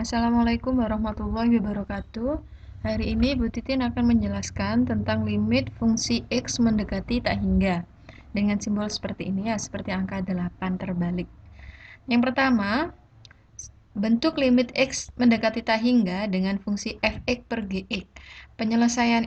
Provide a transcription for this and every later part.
Assalamualaikum warahmatullahi wabarakatuh. Hari ini Bu Titin akan menjelaskan tentang limit fungsi X mendekati tak hingga dengan simbol seperti ini ya, seperti angka 8 terbalik. Yang pertama, bentuk limit X mendekati tak hingga dengan fungsi fx per gx. Penyelesaian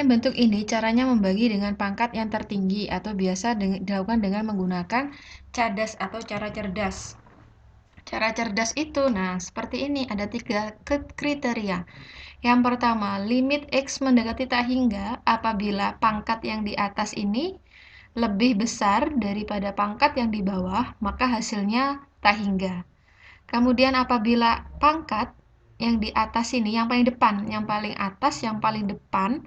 bentuk ini caranya membagi dengan pangkat yang tertinggi atau biasa dilakukan dengan menggunakan cadas atau cara cerdas. Cara cerdas itu, nah seperti ini, ada 3 kriteria. Yang pertama, limit X mendekati tak hingga apabila pangkat yang di atas ini lebih besar daripada pangkat yang di bawah, maka hasilnya tak hingga. Kemudian apabila pangkat yang di atas ini, yang paling depan, yang paling atas, yang paling depan,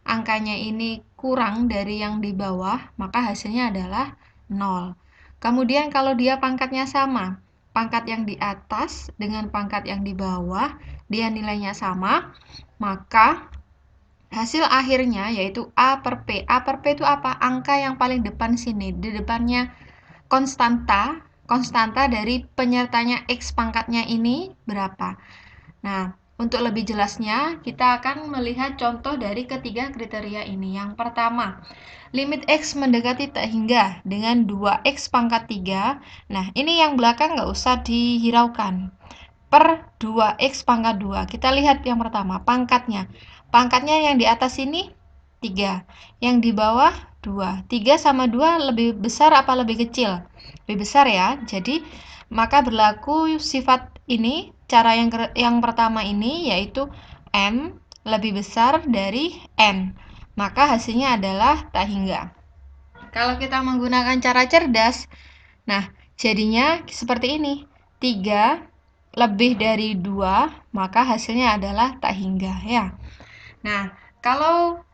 angkanya ini kurang dari yang di bawah, maka hasilnya adalah 0. Kemudian kalau dia pangkatnya sama, pangkat yang di atas dengan pangkat yang di bawah, dia nilainya sama, maka hasil akhirnya yaitu A per P. A per P itu apa? Angka yang paling depan sini. Di depannya konstanta dari penyertanya X pangkatnya ini berapa. Nah, untuk lebih jelasnya, kita akan melihat contoh dari ketiga kriteria ini. Yang pertama, limit X mendekati tak hingga dengan 2X pangkat 3. Nah, ini yang belakang nggak usah dihiraukan. Per 2X pangkat 2. Kita lihat yang pertama, pangkatnya. Pangkatnya yang di atas ini 3. Yang di bawah 2. 3 sama 2 lebih besar apa lebih kecil? Lebih besar ya. Jadi, maka berlaku sifat ini, cara yang pertama ini, yaitu M lebih besar dari N. Maka hasilnya adalah tak hingga. Kalau kita menggunakan cara cerdas, nah jadinya seperti ini. 3 lebih dari 2, maka hasilnya adalah tak hingga ya. Nah, kalau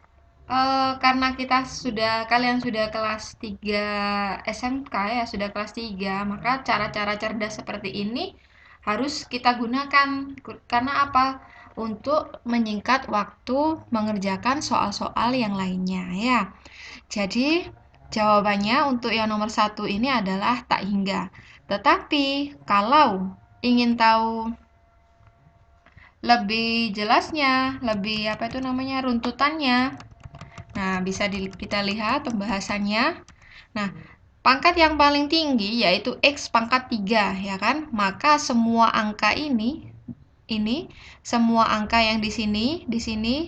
karena kalian sudah kelas 3 SMK ya, sudah kelas 3, maka cara-cara cerdas seperti ini harus kita gunakan. Karena apa? Untuk menyingkat waktu mengerjakan soal-soal yang lainnya ya. Jadi, jawabannya untuk yang nomor 1 ini adalah tak hingga. Tetapi, kalau ingin tahu lebih jelasnya, lebih runtutannya. Nah, bisa kita lihat pembahasannya. Nah, pangkat yang paling tinggi yaitu X pangkat 3, ya kan? Maka semua angka ini semua angka yang di sini,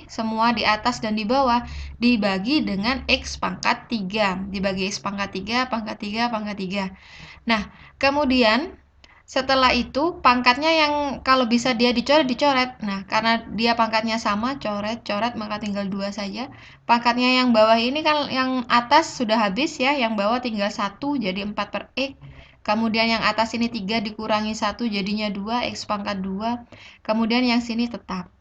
semua di atas dan di bawah dibagi dengan X pangkat 3. Dibagi X pangkat 3, pangkat 3, pangkat 3. Nah, kemudian setelah itu pangkatnya yang kalau bisa dia dicoret. Nah, karena dia pangkatnya sama, coret, maka tinggal 2 saja. Pangkatnya yang bawah ini kan yang atas sudah habis ya, yang bawah tinggal 1 jadi 4 per X. Kemudian yang atas ini 3 dikurangi 1 jadinya 2, X pangkat 2. Kemudian yang sini tetap.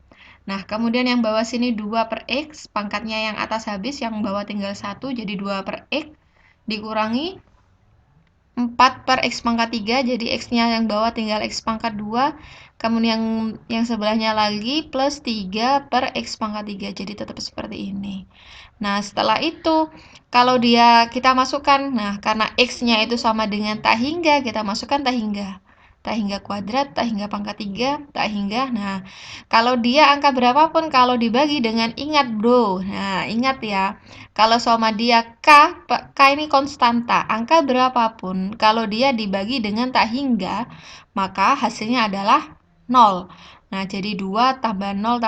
Nah, kemudian yang bawah sini 2 per X, pangkatnya yang atas habis, yang bawah tinggal 1 jadi 2 per X dikurangi 4 per X pangkat 3, jadi X-nya yang bawah tinggal X pangkat 2, kemudian yang sebelahnya lagi plus 3 per X pangkat 3, jadi tetap seperti ini. Nah, setelah itu, kalau kita masukkan, nah karena X-nya itu sama dengan tak hingga, kita masukkan tak hingga. Tak hingga kuadrat, tak hingga pangkat 3, tak hingga. Nah, kalau dia angka berapapun, kalau dibagi dengan, ingat bro, nah ingat ya, kalau sama dia K ini konstanta, angka berapapun, kalau dia dibagi dengan tak hingga, maka hasilnya adalah 0. Nah, jadi 2 tambah 0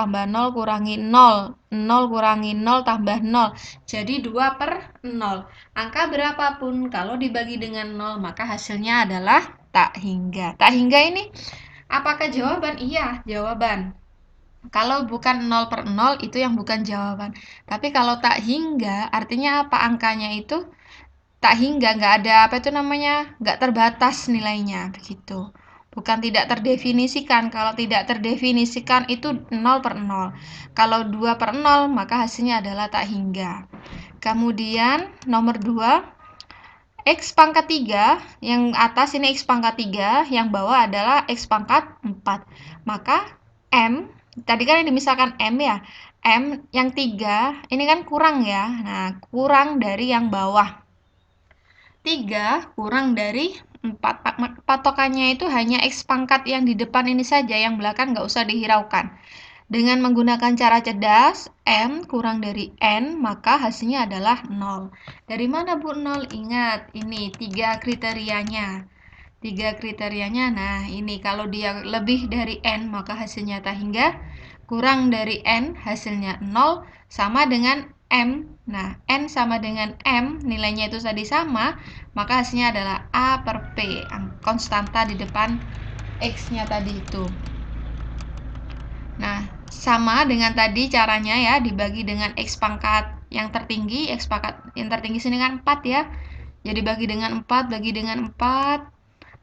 kurangi 0. 0 kurangi 0 tambah 0. Jadi 2 per 0. Angka berapapun, kalau dibagi dengan 0, maka hasilnya adalah tak hingga. Tak hingga ini, apakah jawaban? Iya, jawaban. Kalau bukan 0 per 0, itu yang bukan jawaban. Tapi kalau tak hingga, artinya apa? Angkanya itu tak hingga, nggak ada nggak terbatas nilainya, begitu. Bukan tidak terdefinisikan. Kalau tidak terdefinisikan itu 0 per 0. Kalau 2 per 0, maka hasilnya adalah tak hingga. Kemudian nomor 2, X pangkat 3, yang atas ini X pangkat 3, yang bawah adalah X pangkat 4. Maka M, tadi kan ini misalkan M ya, M yang 3, ini kan kurang ya, nah kurang dari yang bawah. 3 kurang dari 4. Patokannya itu hanya X pangkat yang di depan ini saja, yang belakang nggak usah dihiraukan. Dengan menggunakan cara cerdas, M kurang dari N, maka hasilnya adalah 0. Dari mana Bu 0? Ingat, ini 3 kriterianya. 3 kriterianya, nah ini kalau dia lebih dari N, maka hasilnya tak hingga. Kurang dari N, hasilnya 0, sama dengan M. Nah, N sama dengan M, nilainya itu tadi sama, maka hasilnya adalah A per P, konstanta di depan X-nya tadi itu. Nah, sama dengan tadi caranya ya, dibagi dengan X pangkat yang tertinggi. X pangkat yang tertinggi sini kan 4 ya. Jadi bagi dengan 4, bagi dengan 4.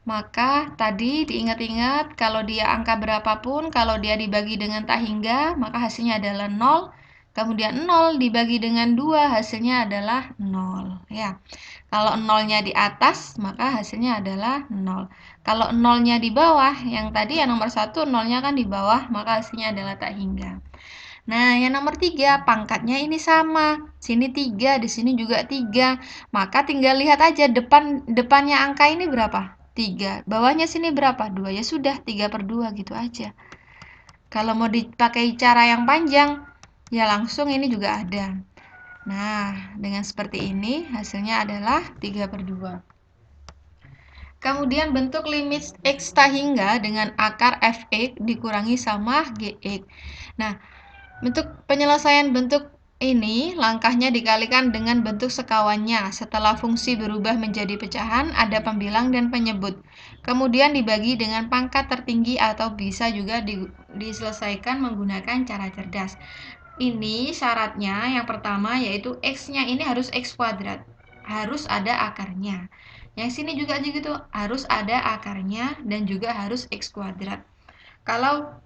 Maka tadi diingat-ingat, kalau dia angka berapapun, kalau dia dibagi dengan tak hingga, maka hasilnya adalah 0. Kemudian 0 dibagi dengan 2, hasilnya adalah 0. Ya. Kalau 0-nya di atas, maka hasilnya adalah 0. Kalau 0-nya di bawah, yang tadi yang nomor 1, 0-nya kan di bawah, maka hasilnya adalah tak hingga. Nah, yang nomor 3, pangkatnya ini sama. Sini 3, di sini juga 3. Maka tinggal lihat aja depannya angka ini berapa? 3. Bawahnya sini berapa? 2. Ya sudah, 3 per 2 gitu aja. Kalau mau dipakai cara yang panjang, ya langsung ini juga ada. Nah, dengan seperti ini hasilnya adalah 3 per 2. Kemudian bentuk limit X tak hingga dengan akar Fx dikurangi sama Gx. Nah, bentuk penyelesaian bentuk ini langkahnya dikalikan dengan bentuk sekawannya. Setelah fungsi berubah menjadi pecahan, ada pembilang dan penyebut. Kemudian dibagi dengan pangkat tertinggi atau bisa juga diselesaikan menggunakan cara cerdas. Ini syaratnya yang pertama yaitu X-nya ini harus X kuadrat. Harus ada akarnya. Yang sini juga gitu, harus ada akarnya dan juga harus X kuadrat. Kalau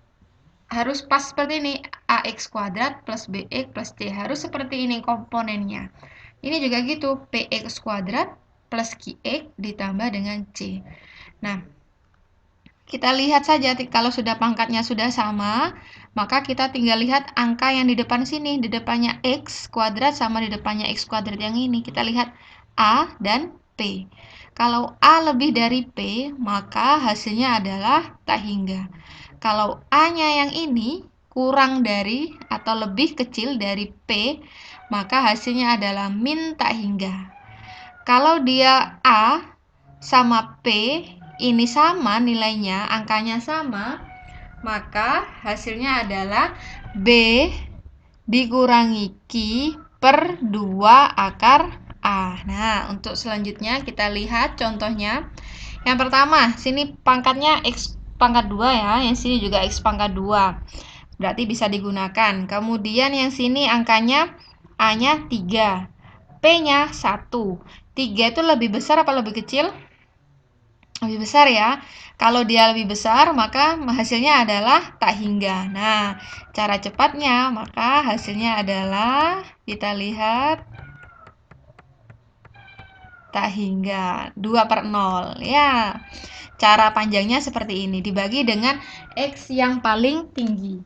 harus pas seperti ini, AX kuadrat plus BX plus C. Harus seperti ini komponennya. Ini juga gitu, PX kuadrat plus QX ditambah dengan C. Nah, kita lihat saja kalau sudah pangkatnya sudah sama, maka kita tinggal lihat angka yang di depan sini. Di depannya X kuadrat sama di depannya X kuadrat yang ini. Kita lihat A dan P. Kalau A lebih dari P, maka hasilnya adalah tak hingga. Kalau A-nya yang ini kurang dari atau lebih kecil dari P, maka hasilnya adalah min tak hingga. Kalau dia A sama P, ini sama nilainya, angkanya sama, maka hasilnya adalah B dikurangi Q per 2 akar A. Nah, untuk selanjutnya kita lihat contohnya. Yang pertama, sini pangkatnya X pangkat 2 ya, yang sini juga X pangkat 2. Berarti bisa digunakan. Kemudian yang sini angkanya A-nya 3, P-nya 1. 3 itu lebih besar apa lebih kecil? Lebih besar ya. Kalau dia lebih besar, maka hasilnya adalah tak hingga. Nah, cara cepatnya, maka hasilnya adalah, kita lihat, tak hingga 2 per 0. Ya, cara panjangnya seperti ini, dibagi dengan X yang paling tinggi.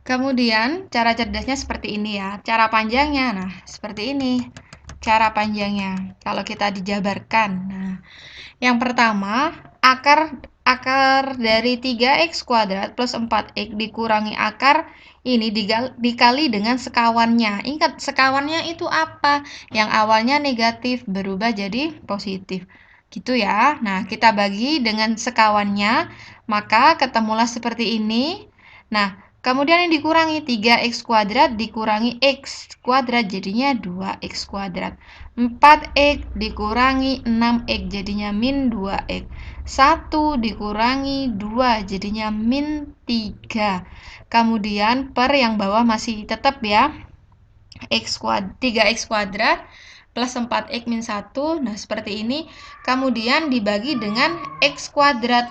Kemudian, cara cerdasnya seperti ini ya. Cara panjangnya, nah, seperti ini. Cara panjangnya, kalau kita dijabarkan. Nah, yang pertama, akar dari 3x kuadrat plus 4x dikurangi akar ini dikali dengan sekawannya. Ingat, sekawannya itu apa? Yang awalnya negatif berubah jadi positif. Gitu ya. Nah, kita bagi dengan sekawannya, maka ketemulah seperti ini. Nah, kemudian yang dikurangi 3x kuadrat dikurangi x kuadrat jadinya 2x kuadrat. 4x dikurangi 6x jadinya min 2x. 1 dikurangi 2 jadinya min 3. Kemudian per yang bawah masih tetap ya. 3x kuadrat plus 4x min 1. Nah, seperti ini. Kemudian dibagi dengan x kuadrat.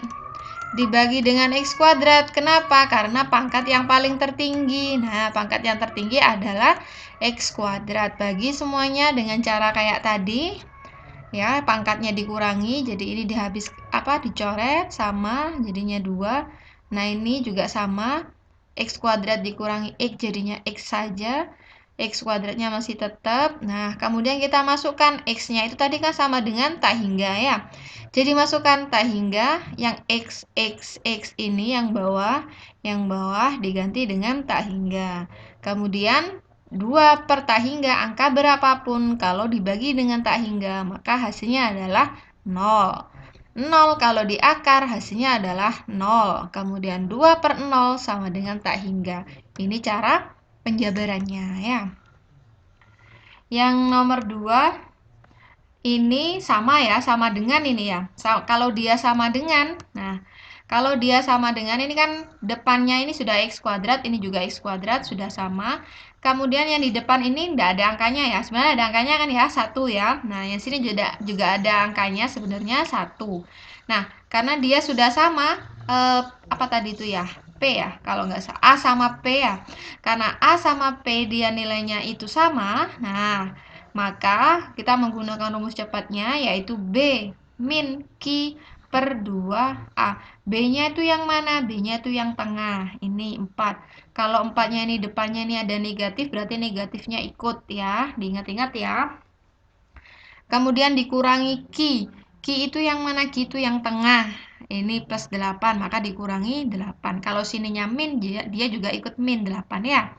Dibagi dengan X kuadrat. Kenapa? Karena pangkat yang paling tertinggi. Nah, pangkat yang tertinggi adalah X kuadrat. Bagi semuanya dengan cara kayak tadi. Ya, pangkatnya dikurangi. Jadi ini dicoret sama jadinya 2. Nah, ini juga sama. X kuadrat dikurangi X jadinya X saja. X kuadratnya masih tetap. Nah, kemudian kita masukkan X-nya itu tadi kan sama dengan tak hingga ya. Jadi masukkan tak hingga yang X ini yang bawah diganti dengan tak hingga. Kemudian 2 per tak hingga angka berapapun kalau dibagi dengan tak hingga, maka hasilnya adalah 0. 0 kalau di akar hasilnya adalah 0. Kemudian 2 per 0 sama dengan tak hingga. Ini cara penjabarannya ya. Yang nomor 2 ini sama ya, sama dengan ini ya. Kalau dia sama dengan, nah kalau dia sama dengan ini kan depannya ini sudah X kuadrat, ini juga X kuadrat, sudah sama. Kemudian yang di depan ini tidak ada angkanya ya, sebenarnya ada angkanya kan ya, 1 ya. Nah yang sini juga ada angkanya sebenarnya 1. Nah karena dia sudah sama, apa tadi itu ya, P ya, kalau nggak salah, A sama P ya. Karena A sama P dia nilainya itu sama, nah maka kita menggunakan rumus cepatnya yaitu B min Q per 2A. B-nya itu yang mana? B-nya itu yang tengah. Ini 4. Kalau 4-nya ini depannya ini ada negatif, berarti negatifnya ikut ya. Diingat-ingat ya. Kemudian dikurangi Q. Q itu yang mana? Q itu yang tengah. Ini plus 8, maka dikurangi 8. Kalau sininya min, dia juga ikut min 8 ya.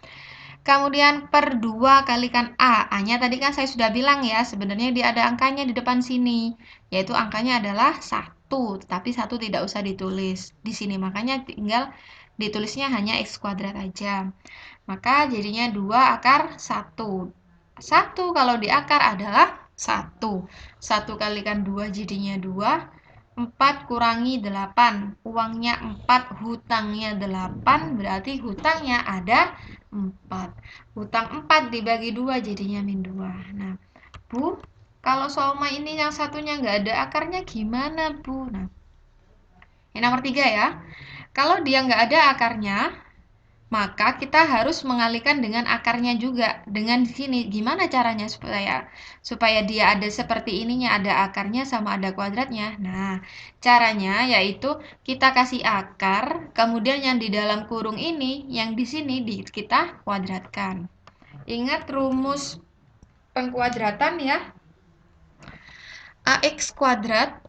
Kemudian per 2 kalikan A. A-nya tadi kan saya sudah bilang ya, sebenarnya dia ada angkanya di depan sini. Yaitu angkanya adalah 1, tetapi 1 tidak usah ditulis di sini. Makanya tinggal ditulisnya hanya X kuadrat aja. Maka jadinya 2 akar 1. 1 kalau di akar adalah 1. 1 kalikan 2 jadinya 2. 4 kurangi 8. Uangnya 4, hutangnya 8, berarti hutangnya ada 4. Hutang 4 dibagi 2 jadinya min 2. Nah, Bu, kalau somai ini yang satunya nggak ada akarnya gimana, Bu? Nah, yang nomor 3 ya. Kalau dia nggak ada akarnya, maka kita harus mengalihkan dengan akarnya juga. Dengan sini, gimana caranya supaya dia ada seperti ininya, ada akarnya sama ada kuadratnya. Nah, caranya yaitu kita kasih akar, kemudian yang di dalam kurung ini, yang di sini kita kuadratkan. Ingat rumus pengkuadratan ya. AX kuadrat,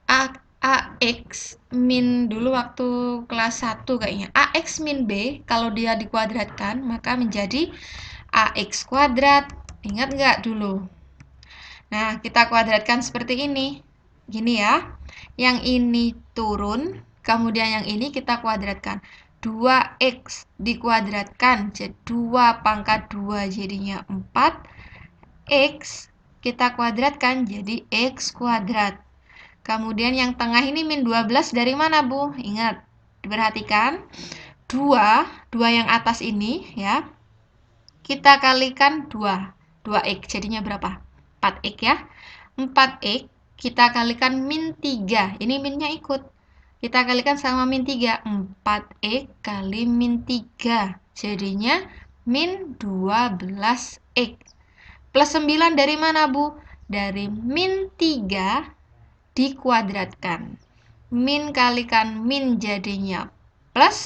AX min dulu waktu kelas 1 kayaknya. AX min B, kalau dia dikuadratkan, maka menjadi AX kuadrat. Ingat nggak dulu? Nah, kita kuadratkan seperti ini. Gini ya. Yang ini turun, kemudian yang ini kita kuadratkan. 2X dikuadratkan, jadi 2 pangkat 2 jadinya 4. X kita kuadratkan jadi X kuadrat. Kemudian yang tengah ini min 12 dari mana, Bu? Ingat, diperhatikan. 2 yang atas ini ya. Kita kalikan 2. 2X jadinya berapa? 4X ya. 4X kita kalikan min 3. Ini minnya ikut. Kita kalikan sama min 3. 4X kali min 3. Jadinya min 12X. Plus 9 dari mana, Bu? Dari min 3 dikuadratkan. Min kalikan min jadinya plus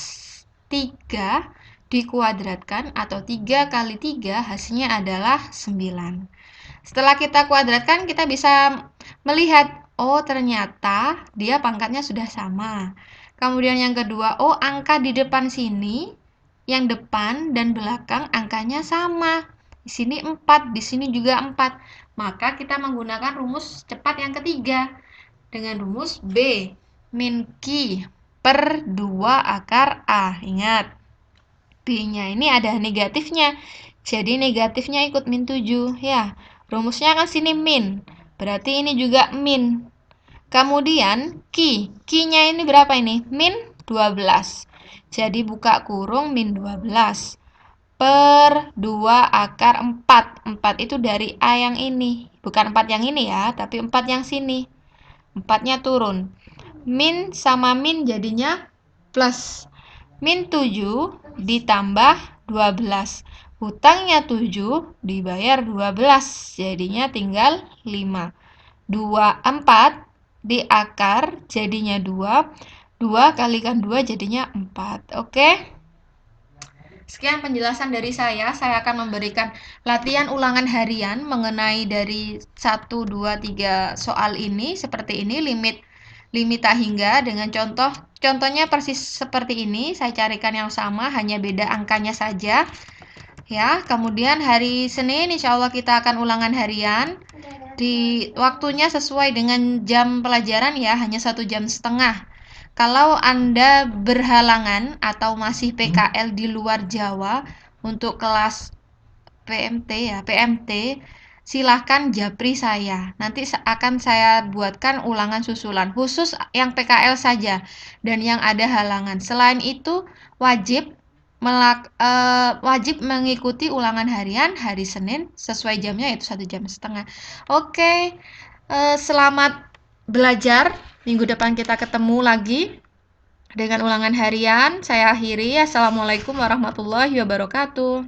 3 dikuadratkan atau 3 kali 3 hasilnya adalah 9. Setelah kita kuadratkan kita bisa melihat, oh ternyata dia pangkatnya sudah sama. Kemudian yang kedua, oh angka di depan sini, yang depan dan belakang angkanya sama. Di sini 4, di sini juga 4. Maka kita menggunakan rumus cepat yang ketiga. Dengan rumus B min Q per 2 akar A. Ingat, B-nya ini ada negatifnya. Jadi negatifnya ikut min 7. Ya, rumusnya kan sini min. Berarti ini juga min. Kemudian Q. Q-nya ini berapa ini? Min 12. Jadi buka kurung min 12. Per 2 akar 4. 4 itu dari A yang ini. Bukan 4 yang ini ya, tapi 4 yang sini. 4-nya turun. Min sama min jadinya plus. Min 7 ditambah 12. Hutangnya 7 dibayar 12. Jadinya tinggal 5. 4 di akar jadinya 2. 2 kalikan 2 jadinya 4. Oke? Sekian penjelasan dari saya. Saya akan memberikan latihan ulangan harian mengenai dari 1, 2, 3 soal ini. Seperti ini, limit tak hingga dengan contohnya persis seperti ini. Saya carikan yang sama, hanya beda angkanya saja. Ya, kemudian hari Senin insya Allah kita akan ulangan harian. Di waktunya sesuai dengan jam pelajaran ya, hanya 1,5 jam. Kalau Anda berhalangan atau masih PKL di luar Jawa untuk kelas PMT, silahkan japri saya. Nanti akan saya buatkan ulangan susulan khusus yang PKL saja dan yang ada halangan. Selain itu wajib mengikuti ulangan harian hari Senin sesuai jamnya, yaitu 1,5 jam. Oke, selamat belajar. Minggu depan kita ketemu lagi dengan ulangan harian. Saya akhiri. Assalamualaikum warahmatullahi wabarakatuh.